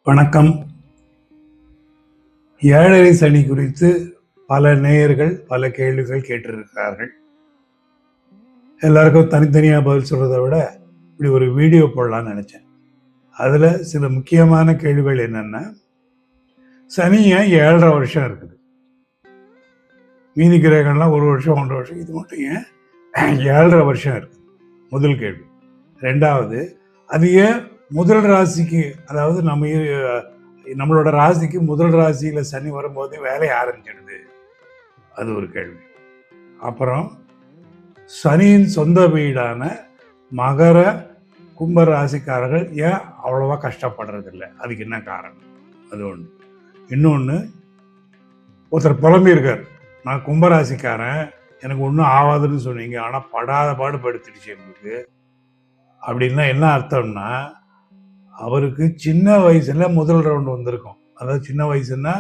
வணக்கம். ஏழரை சனி குறித்து பல நேயர்கள் பல கேள்விகள் கேட்டிருக்கிறார்கள். எல்லாருக்கும் தனித்தனியாக பதில் சொல்றதை விட இப்படி ஒரு வீடியோ போடலான்னு நினைச்சேன். அதில் சில முக்கியமான கேள்விகள் என்னென்னா, சனி ஏன் 7.5 வருஷம் இருக்குது, மீதி கிரகங்கள்லாம் 1 வருஷம் 1.5 வருஷம், இது மட்டும் ஏன் 7.5 வருஷம் இருக்குது? முதல் கேள்வி. ரெண்டாவது, அது ஏன் முதல் ராசிக்கு, அதாவது நம்மளோட ராசிக்கு முதல் ராசியில சனி வரும்போது வேலையை ஆரம்பிச்சிடுது? அது ஒரு கேள்வி. அப்புறம் சனியின் சொந்த வீடான மகர கும்ப ராசிக்காரர்கள் ஏன் அவ்வளவா கஷ்டப்படுறதில்லை, அதுக்கு என்ன காரணம்? அது ஒன்று. இன்னொன்று, ஒருத்தர் புலம்பியிருக்கார், நான் கும்பராசிக்காரன், எனக்கு ஒன்றும் ஆகாதுன்னு சொன்னீங்க, ஆனால் படாத பாடு படுத்துடுச்சு எங்களுக்கு. அப்படின்னா என்ன அர்த்தம்னா, அவருக்கு சின்ன வயசுல முதல் ரவுண்ட் வந்திருக்கும். அதாவது சின்ன வயசுன்னா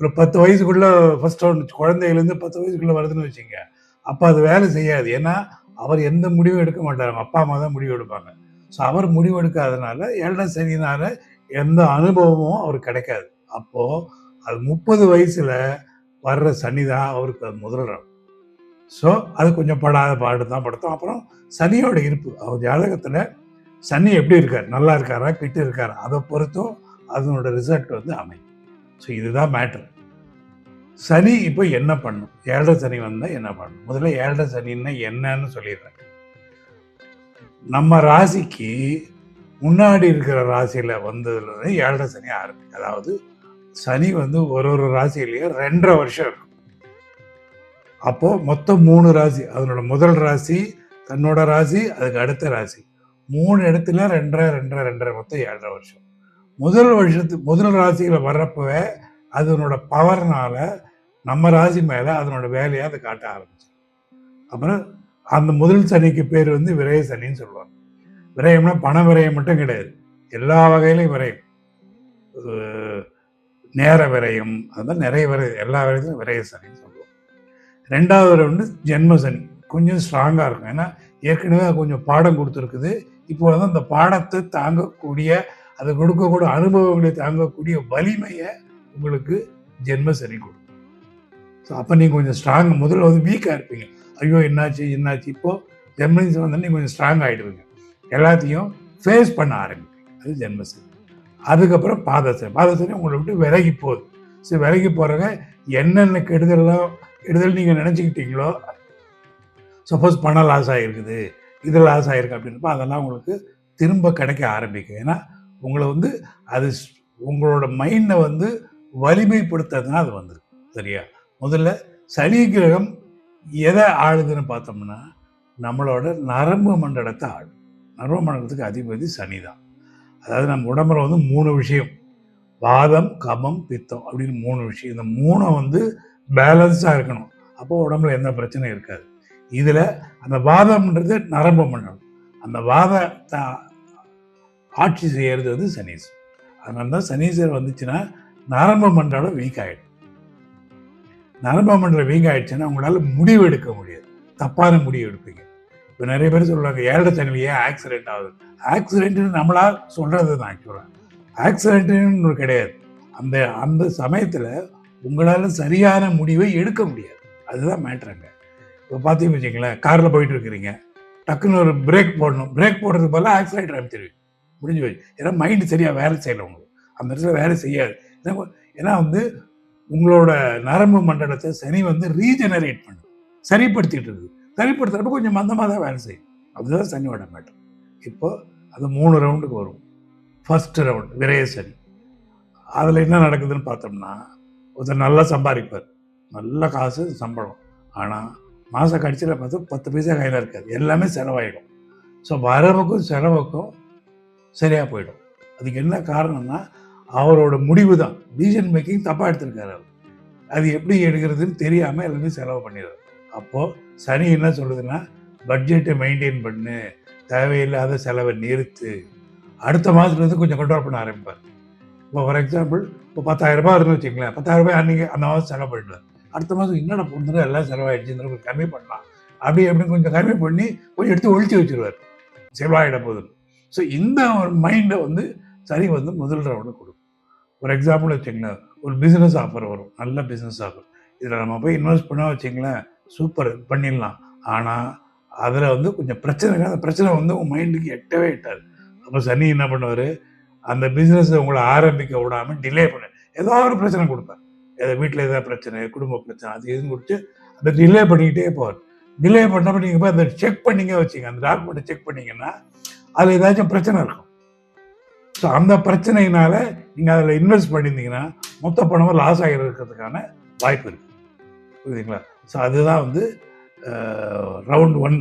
ஒரு 10 வயசுக்குள்ள ஃபர்ஸ்ட் ரவுண்ட், குழந்தையிலேருந்து 10 வயசுக்குள்ள வருதுன்னு வச்சுங்க. அப்போ அது வேலை செய்யாது. ஏன்னா அவர் எந்த முடிவும் எடுக்க மாட்டார், அப்பா அம்மா தான் முடிவு எடுப்பாங்க. ஸோ அவர் முடிவு எடுக்காதனால 7.5 சனினால எந்த அனுபவமும் அவருக்கு கிடைக்காது. அப்போ அது 30 வயசுல வர்ற சனி தான் அவருக்கு அது முதல் ரவுண்ட். ஸோ அது கொஞ்சம் படாத பாடு தான் படுத்தும். அப்புறம் சனியோட இருப்பு, அவர் ஜாதகத்தில் சனி எப்படி இருக்கார், நல்லா இருக்காரா கிட்ட இருக்காரா, அதை பொறுத்தும் அதனோட ரிசல்ட் அமையும். ஸோ இதுதான் மேட்ரு. சனி இப்போ என்ன பண்ணும், 7.5 சனி வந்தால் என்ன பண்ணும்? முதல்ல 7.5 சனின்னா என்னன்னு சொல்லிடுறேன். நம்ம ராசிக்கு முன்னாடி இருக்கிற ராசியில் வந்ததுலேருந்து 7.5 சனி ஆரம்பிக்கும். அதாவது சனி ஒரு ராசியிலேயே 2.5 வருஷம் இருக்கும். அப்போ மொத்தம் 3 ராசி, அதனோட முதல் ராசி, தன்னோட ராசி, அதுக்கு அடுத்த ராசி, 3 இடத்துல 2.5 மொத்தம் 7.5 வருஷம். முதல் ராசியில வர்றப்பவே அதனோட பவர்னால நம்ம ராசி மேல அதனோட வேலையை அதை காட்ட ஆரம்பிச்சு. அப்புறம் அந்த முதல் சனிக்கு பேர் விரய சனின்னு சொல்லுவாங்க. விரயம்னா பண விரயம் மட்டும் கிடையாது, எல்லா வகையிலையும் விரயம், நேர விரயம், அதுதான் நிறைய விரயம், எல்லா விரயத்திலும் விரய சனின்னு சொல்லுவாங்க. ரெண்டாவது ஜென்ம சனி, கொஞ்சம் ஸ்ட்ராங்கா இருக்கும். ஏன்னா ஏற்கனவே கொஞ்சம் பாடம் கொடுத்துருக்குது. இப்போ அந்த பாடத்தை தாங்கக்கூடிய, அதை கொடுக்கக்கூடிய அனுபவங்களை தாங்கக்கூடிய வலிமையை உங்களுக்கு ஜென்ம சனி கொடுக்கும். ஸோ அப்போ நீங்கள் கொஞ்சம் ஸ்ட்ராங், முதல்ல வீக்காக இருப்பீங்க, ஐயோ என்னாச்சு. இப்போ ஜென்ம சனி நீங்கள் கொஞ்சம் ஸ்ட்ராங் ஆகிடுவீங்க, எல்லாத்தையும் ஃபேஸ் பண்ண ஆரம்பிப்பீங்க. அது ஜென்ம சனி. அதுக்கப்புறம் பாதசனி உங்களை விட்டு விலகி போகுது. ஸோ விலகி போகிறவங்க என்னென்ன கெடுதல் நீங்கள் நினச்சிக்கிட்டீங்களோ, சப்போஸ் பணம் லாஸ் ஆகிருக்குது, இது லாஸ் ஆகிருக்கு அப்படின்றப்ப அதெல்லாம் உங்களுக்கு திரும்ப கிடைக்க ஆரம்பிக்கும். ஏன்னா உங்களை அது உங்களோட மைண்டை வலிமைப்படுத்துறதுனா அது வந்துருக்கு. சரியா? முதல்ல சனி கிரகம் எதை ஆளுதுன்னு பார்த்தோம்னா, நம்மளோட நரம்பு மண்டலத்தை ஆளும். நரம்பு மண்டலத்துக்கு அதிபதி சனி தான். அதாவது நம்ம உடம்புல 3 விஷயம், வாதம், கபம், பித்தம் அப்படின்னு 3 விஷயம். இந்த 3 பேலன்ஸாக இருக்கணும். அப்போ உடம்புல எந்த பிரச்சனையும் இருக்காது. இதில் அந்த வாதம்ன்றது நரம்பு மண்டலம், அந்த வாதத்தை ஆட்சி செய்யறது சனீஸ்வரர். அதனால தான் சனீஸ்வரர் வந்துச்சுன்னா நரம்பு மண்டலம் வீக் ஆகிடும். நரம்பு மண்டலம் வீக் ஆகிடுச்சுன்னா உங்களால் முடிவு எடுக்க முடியாது, தப்பான முடிவு எடுப்பீங்க. இப்போ நிறைய பேர் சொல்லுவாங்க 7.5 சனியில் ஏன் ஆக்சிடென்ட் ஆகுது. ஆக்சிடென்ட்னு நம்மளா சொல்கிறது தான். ஆக்சுவலாக ஆக்சிடென்ட்னு கிடையாது. அந்த சமயத்தில் உங்களால் சரியான முடிவை எடுக்க முடியாது. அதுதான் மேட்ருங்க. இப்போ பார்த்தீங்கன்னு வச்சுங்களேன், காரில் போயிட்டு இருக்கிறீங்க, டக்குன்னு ஒரு பிரேக் போடணும், பிரேக் போடுறதுக்கு பதிலாக ஆக்சிலேட்டர் அனுப்பிச்சிருவீங்க, முடிஞ்சு போய். ஏன்னா மைண்டு சரியாக வேலை செய்யலை, உங்களுக்கு அந்த இடத்துல வேலை செய்யாது. ஏன்னா உங்களோட நரம்பு மண்டலத்தை சனி ரீஜெனரேட் பண்ணுது, சரிப்படுத்திட்டு இருக்குது. சரிப்படுத்துறப்ப கொஞ்சம் மந்தமாக தான் வேலை செய்யும். அதுதான் சனியோட மேட்டர். இப்போ அது 3 ரவுண்டுக்கு வரும். ஃபர்ஸ்ட் ரவுண்ட் விரய சனி. அதில் என்ன நடக்குதுன்னு பார்த்தோம்னா, ஒருத்தர் நல்லா சம்பாதிப்பார், நல்ல காசு சம்பளம், ஆனால் மாத கடைசியில் பார்த்து 10 பைசா கையில் இருக்காது, எல்லாமே செலவாயிடும். ஸோ வரவுக்கும் செலவுக்கும் சரியாக போயிடும். அதுக்கு என்ன காரணம்னா அவரோட முடிவு தான், டிசிஷன் மேக்கிங் தப்பாக எடுத்திருக்காரு. அது எப்படி எடுக்கிறதுன்னு தெரியாமல் எல்லாமே செலவு பண்ணிடுறாரு. அப்போது சனி என்ன சொல்லுதுன்னா, பட்ஜெட்டை மெயின்டைன் பண்ணு, தேவையில்லாத செலவை நிறுத்து, அடுத்த மாதத்துலேருந்து கொஞ்சம் கண்ட்ரோல் பண்ண ஆரம்பிப்பார். இப்போ ஃபார் எக்ஸாம்பிள், இப்போ 10,000 ரூபாய் இருக்குன்னு வச்சுங்களேன், 10,000 ரூபாய் அன்றைக்கி அந்த மாதம் செலவு பண்ணிடுவார். அடுத்த மாதம் என்னடா பொண்ணு எல்லாம் செலவாயிடுச்சு, கொஞ்சம் கம்மி பண்ணலாம், அப்படி கொஞ்சம் கம்மி பண்ணி கொஞ்சம் எடுத்து ஒழிச்சு வச்சுருவார், செலவாயிட போதும். ஸோ இந்த ஒரு மைண்டை சனி முதல் ரவுண்டு கொடுக்கும். ஒரு எக்ஸாம்பிள் வச்சுங்களேன், ஒரு பிஸ்னஸ் ஆஃபர் வரும், நல்ல பிஸ்னஸ் ஆஃபர். இதில் நம்ம போய் இன்வெஸ்ட் பண்ணால் வச்சுங்களேன், சூப்பர் பண்ணிடலாம். ஆனால் அதில் வந்து கொஞ்சம் பிரச்சனை, அந்த பிரச்சனை வந்து உங்கள் மைண்டுக்கு எட்டவே எட்டாது. அப்போ சனி என்ன பண்ணுவார், அந்த பிஸ்னஸை உங்களை ஆரம்பிக்க விடாமல் டிலே பண்ண ஏதோ ஒரு பிரச்சனை கொடுப்பார். வீட்டில் ஏதாவது பிரச்சனை, குடும்ப பிரச்சனை, அது எதுவும் கொடுத்து அதை டிலே பண்ணிக்கிட்டே போவார். டிலே பண்ணப்போ நீங்கள் போய் அதை செக் பண்ணிங்க வச்சுங்க, அந்த டாக்குமெண்ட்டை செக் பண்ணிங்கன்னா அதில் ஏதாச்சும் பிரச்சனை இருக்கும். ஸோ அந்த பிரச்சனையினால நீங்கள் அதில் இன்வெஸ்ட் பண்ணியிருந்தீங்கன்னா மொத்த பணமும் லாஸ் ஆகிருக்கிறதுக்கான வாய்ப்பு இருக்குது. புரியுதுங்களா? ஸோ அதுதான் வந்து ரவுண்ட் 1.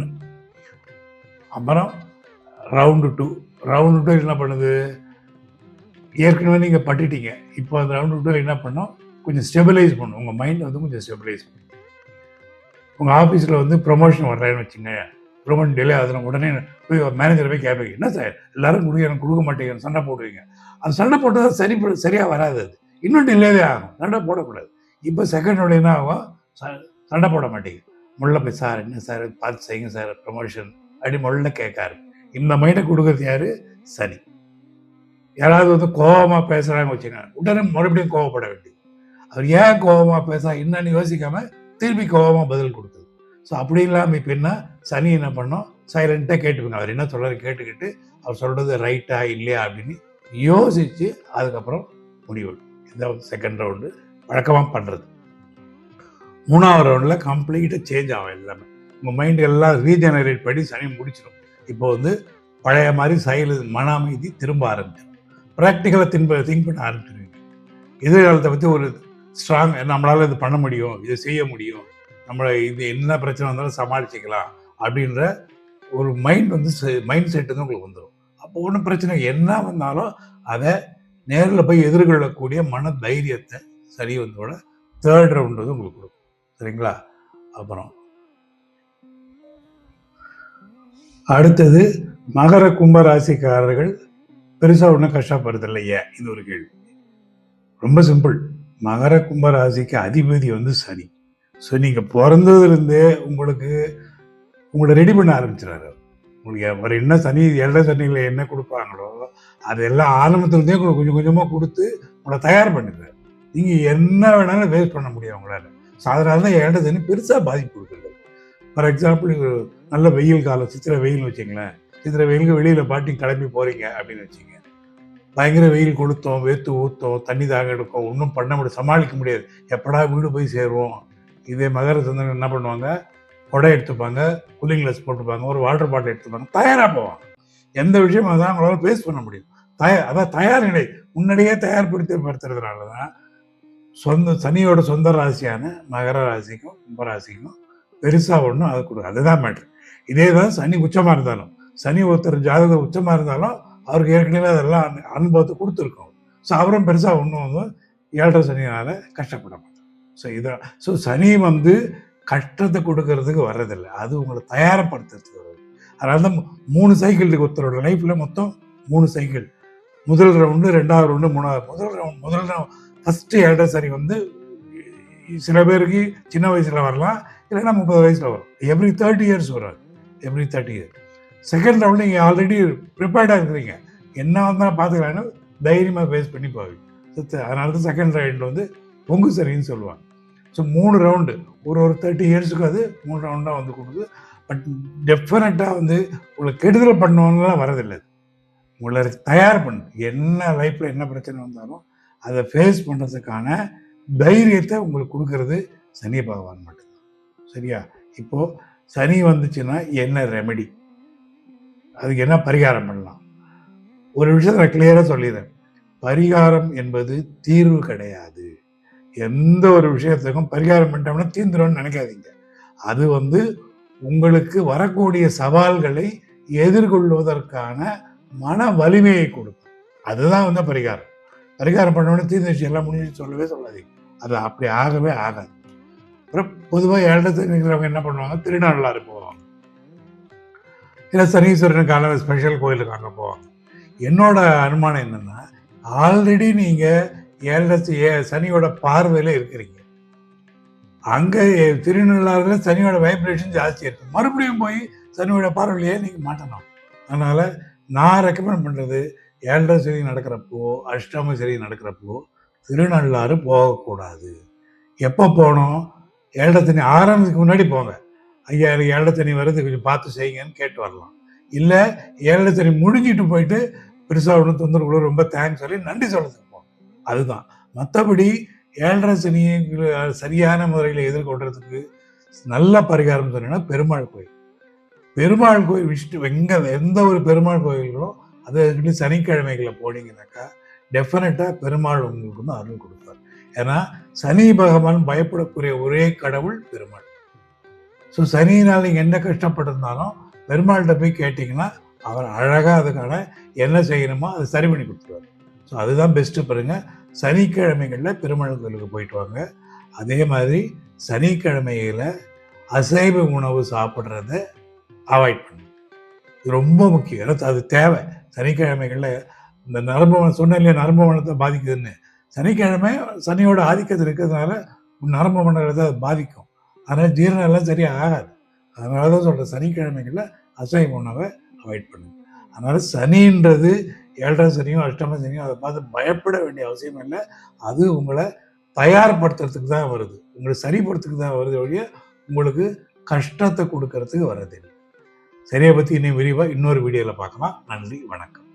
அப்புறம் ரவுண்டு 2. ரவுண்டு 2 என்ன பண்ணுது, ஏற்கனவே நீங்கள் பட்டுட்டீங்க. இப்போ அந்த ரவுண்டு 2 என்ன பண்ணோம், கொஞ்சம் ஸ்டெபிலைஸ் பண்ணும். உங்கள் மைண்ட் வந்து கொஞ்சம் ஸ்டெபிலைஸ் பண்ணும். உங்கள் ஆஃபீஸில் வந்து ப்ரொமோஷன் வர்றேன்னு வச்சுங்க, ப்ரொமோஷன் டிலே ஆகுதுன்னா உடனே போய் மேனேஜரை போய் கேட்பீங்க, என்ன சார் எல்லாரும் எனக்கு கொடுக்க மாட்டேங்க, சண்டை போடுவீங்க. அந்த சண்டை போட்டது சரியாக வராது, அது இன்னும் டிலேவே ஆகும். சண்டை போடக்கூடாது. இப்போ செகண்ட் என்ன ஆகும், சண்டை போட மாட்டேங்க. முள்ள போய் சார் என்ன சார் பார்த்து செய்யுங்க சார் ப்ரொமோஷன் அப்படி முள்ள கேட்காரு. இந்த மைண்டை கொடுக்குறது யாரு, சனி. யாராவது வந்து கோபமாக பேசுகிறாங்க வச்சுங்க, உடனே மறுபடியும் கோவப்பட வேண்டியது. அவர் ஏன் கோபமாக பேச என்னன்னு யோசிக்காம திருப்பி கோபமாக பதில் கொடுக்குது. ஸோ அப்படி இல்லாமல் இப்போ என்ன, சனி என்ன பண்ணோம், சைலண்ட்டாக கேட்டுக்கோங்க. அவர் என்ன சொல்கிறாரு கேட்டுக்கிட்டு அவர் சொல்கிறது ரைட்டா இல்லையா அப்படின்னு யோசித்து அதுக்கப்புறம் முடிவு. இதான் செகண்ட் ரவுண்டு வழக்கமாக பண்ணுறது. 3ஆவது ரவுண்டில் கம்ப்ளீட்டாக சேஞ்ச் ஆகும் எல்லாமே. உங்கள் மைண்டு எல்லாம் ரீஜெனரேட் பண்ணி சனி முடிச்சிடும். இப்போ வந்து பழைய மாதிரி மன அமைதி திரும்ப ஆரம்பிச்சிடும். ப்ராக்டிக்கலாக திங்க் பண்ண ஆரம்பிச்சிடுவீங்க. எதிர்காலத்தை பற்றி ஒரு ஸ்ட்ராங், நம்மளால் இது பண்ண முடியும், இதை செய்ய முடியும், நம்மளை இது என்ன பிரச்சனை வந்தாலும் சமாளிச்சிக்கலாம் அப்படின்ற ஒரு மைண்ட் செட்டு தான் உங்களுக்கு வந்துடும். அப்போ ஒன்றும் பிரச்சனை என்ன வந்தாலும் அதை நேரில் போய் எதிர்கொள்ளக்கூடிய மன தைரியத்தை சரி வந்தோட தேர்ட் ரவுண்டு வந்து உங்களுக்கு கொடுக்கும். சரிங்களா? அப்புறம் அடுத்தது மகர கும்ப ராசிக்காரர்கள் பெருசாக ஒன்றும் கஷ்டப்படுறது இல்லையே, இது ஒரு கேள்வி. ரொம்ப சிம்பிள். மகர கும்ப ராசிக்கு அதிபதி வந்து சனி. ஸோ நீங்கள் பிறந்ததுலேருந்தே உங்களை ரெடி பண்ண ஆரம்பிச்சிடாரு. உங்களுக்கு அவர் என்ன சனி ஏழரை சனியில் என்ன கொடுப்பாங்களோ அதெல்லாம் ஆரம்பத்துலேருந்தே உங்களுக்கு கொஞ்சம் கொஞ்சமாக கொடுத்து உங்களை தயார் பண்ணிடுறாரு. நீங்கள் என்ன வேணாலும் வேஸ்ட் பண்ண முடியும் உங்களால். சாதாரண தான் ஏழரை சனி பெருசாக பாதிப்பு கொடுக்குறது. ஃபார் எக்ஸாம்பிள், நல்ல வெயில் காலம், சித்திரை வெயில்னு வச்சிங்களேன். சித்திரை வெயிலுக்கு வெளியில் பாட்டி கிளம்பி போகிறீங்க அப்படின்னு வச்சுங்க, பயங்கர வெயில் கொளுத்தோம், வேத்து ஊற்றோம், தண்ணி தாக எடுக்கும், ஒன்றும் பண்ண முடியாது, சமாளிக்க முடியாது. எப்படா வீடு போய் சேருவோம். இதே மகர சந்திரன் என்ன பண்ணுவாங்க, கொடை எடுத்துப்பாங்க, கூலிங் கிளாஸ் போட்டுப்பாங்க, ஒரு வாட்டர் பாட்டில் எடுத்துப்பாங்க, தயாராக போவாங்க. எந்த விஷயமும் அதான் அவங்களால ஃபேஸ் பண்ண முடியும். அதான் தயார் நிலை முன்னாடியே தயார்படுத்துறதுனால தான் சனியோட சொந்த ராசியான மகர ராசிக்கும் கும்பராசிக்கும் பெருசாக ஒன்றும் அது கொடுக்கும். அதுதான் மேட்ரு. இதே தான் சனி உச்சமாக இருந்தாலும், சனி ஒருத்தர் ஜாதகம் உச்சமாக இருந்தாலும் அவருக்கு ஏற்கனவே அதெல்லாம் அனுபவத்தை கொடுத்துருக்கோம். ஸோ அவரும் பெருசாக ஒன்றும் வந்து ஏழரை சனியால் கஷ்டப்பட மாட்டார். ஸோ சனி வந்து கஷ்டத்தை கொடுக்கறதுக்கு வர்றதில்லை, அது உங்களை தயாரப்படுத்துறதுக்கு வருது. அதனால தான் 3 சைக்கிள் இருக்குது ஒருத்தரோட லைஃப்பில். மொத்தம் 3 சைக்கிள். முதல் ரவுண்டு, 2வது ரவுண்டு, 3வது ரவுண்டு. முதல் ரவுண்ட் ஃபஸ்ட்டு ஏழரை சனி வந்து சில பேருக்கு சின்ன வயசில் வரலாம், இல்லைன்னா 30 வயசில் வரும். எவ்ரி 30 இயர்ஸ் வரும். Every 30 years. செகண்ட் ரவுண்டு நீங்கள் ஆல்ரெடி ப்ரிப்பேர்டாக இருக்கிறீங்க, என்ன வந்தாலும் பார்த்துக்கலான்னு தைரியமாக ஃபேஸ் பண்ணி போவீங்க. அதனால தான் செகண்ட் ரவுண்டு வந்து பொங்கு சரின்னு சொல்லுவாங்க. ஸோ 3 ரவுண்டு, ஒரு 30 இயர்ஸுக்கு அது 3 ரவுண்டாக வந்து கொடுக்குது. பட் டெஃபினட்டாக வந்து உங்களை கெடுதல் பண்ணுவாங்கலாம் வரதில்லை. உங்களை தயார் பண்ணு, என்ன லைஃப்பில் என்ன பிரச்சனை வந்தாலும் அதை ஃபேஸ் பண்ணுறதுக்கான தைரியத்தை உங்களுக்கு கொடுக்கறது சனி பகவான் மட்டும்தான். சரியா? இப்போது சனி வந்துச்சுன்னா என்ன ரெமெடி, அதுக்கு என்ன பரிகாரம் பண்ணலாம்? ஒரு விஷயத்தை நான் கிளியராக சொல்லிடுறேன். பரிகாரம் என்பது தீர்வு கிடையாது. எந்த ஒரு விஷயத்துக்கும் பரிகாரம் பண்ணிட்டோம்னா தீர்ந்துரும்னு நினைக்காதீங்க. அது வந்து உங்களுக்கு வரக்கூடிய சவால்களை எதிர்கொள்வதற்கான மன வலிமையை கொடுக்கும். அதுதான் வந்து பரிகாரம். பரிகாரம் பண்ணோடனே தீர்ந்துச்சு எல்லாம் முடிஞ்சு சொல்லவே சொல்லாதீங்க. அது அப்படி ஆகவே ஆகாது. அப்புறம் பொதுவாக ஏழரை நிற்கிறவங்க என்ன பண்ணுவாங்க, திருநள்ளாறு போவாங்க, இல்லை சனீஸ்வரனுக்கான ஸ்பெஷல் கோயிலுக்கு அங்கே போவாங்க. என்னோட அனுமானம் என்னென்னா, ஆல்ரெடி நீங்கள் சனியோட பார்வையில் இருக்கிறீங்க. அங்கே திருநள்ளாறில் சனியோட வைப்ரேஷன் ஜாஸ்தி இருக்குது. மறுபடியும் போய் சனியோட பார்வையிலேயே நீங்கள் மாட்டணும். அதனால் நான் ரெக்கமெண்ட் பண்ணுறது, ஏழரை சனி நடக்கிறப்போ, அஷ்டம சனி நடக்கிறப்போ திருநள்ளாறு போகக்கூடாது. எப்போ போகணும்? ஏழரை சனி ஆரம்பிக்கு முன்னாடி போங்க. ஐயா எனக்கு ஏழரை சனி வருது, கொஞ்சம் பார்த்து செய்யுங்கன்னு கேட்டு வரலாம். இல்லை ஏழரை சனி முடிஞ்சிட்டு போயிட்டு பெருசாக ஒன்றும் தொந்தரவு ரொம்ப தேங்க்ஸ் சொல்லி நன்றி சொல்றதுக்கு போகணும். அதுதான். மற்றபடி ஏழரை சனியை சரியான முறையில் எதிர்கொள்றதுக்கு நல்ல பரிகாரம் சொன்னீங்கன்னா பெருமாள் கோயில். பெருமாள் கோயில் விஷ்ணு எந்த ஒரு பெருமாள் கோயில்களோ அது சனிக்கிழமைகளில் போனீங்கன்னாக்கா டெஃபினட்டாக பெருமாள் உங்களுக்கு வந்து அருள் கொடுப்பார். ஏன்னா சனி பகவான் பயப்படக்கூடிய ஒரே கடவுள் பெருமாள். ஸோ சனியினால் நீங்கள் என்ன கஷ்டப்பட்டிருந்தாலும் பெருமாள்கிட்ட போய் கேட்டிங்கன்னா அவர் அழகாக அதுக்கான என்ன செய்யணுமோ அதை சரி பண்ணி கொடுத்துருவார். ஸோ அதுதான் பெஸ்ட்டு. பாருங்க, சனிக்கிழமைகளில் பெருமாள் கோயிலுக்கு போயிட்டு வாங்க. அதே மாதிரி சனிக்கிழமையில் அசைவ உணவு சாப்பிட்றத அவாய்ட் பண்ணுங்க. இது ரொம்ப முக்கியம். அது தேவை. சனிக்கிழமைகளில் இந்த நரம்பு சொன்ன இல்லையா, நரம்பு மண்டலத்தை பாதிக்குதுன்னு. சனிக்கிழமை சனியோட ஆதிக்கத்தில் இருக்கிறதுனால நரம்பு மண்டலத்தை அது பாதிக்கும். அதனால் ஜீரணம் எல்லாம் சரியாக ஆகாது. அதனால தான் சொல்கிறேன், சனிக்கிழமைகளில் அசைவ உணவை அவாய்ட் பண்ணுங்க. அதனால் சனின்றது ஏழரை சனியும் அஷ்டம சனியும் அதை பார்த்து பயப்பட வேண்டிய அவசியம் இல்லை. அது உங்களை தயார்படுத்துறதுக்கு தான் வருது, உங்களை சரிப்படுத்துறதுக்கு தான் வருது ஒழிய உங்களுக்கு கஷ்டத்தை கொடுக்கறதுக்கு வர்றதில்லை. சரியை பற்றி இன்னும் விரிவாக இன்னொரு வீடியோவில் பார்க்கலாம். நன்றி, வணக்கம்.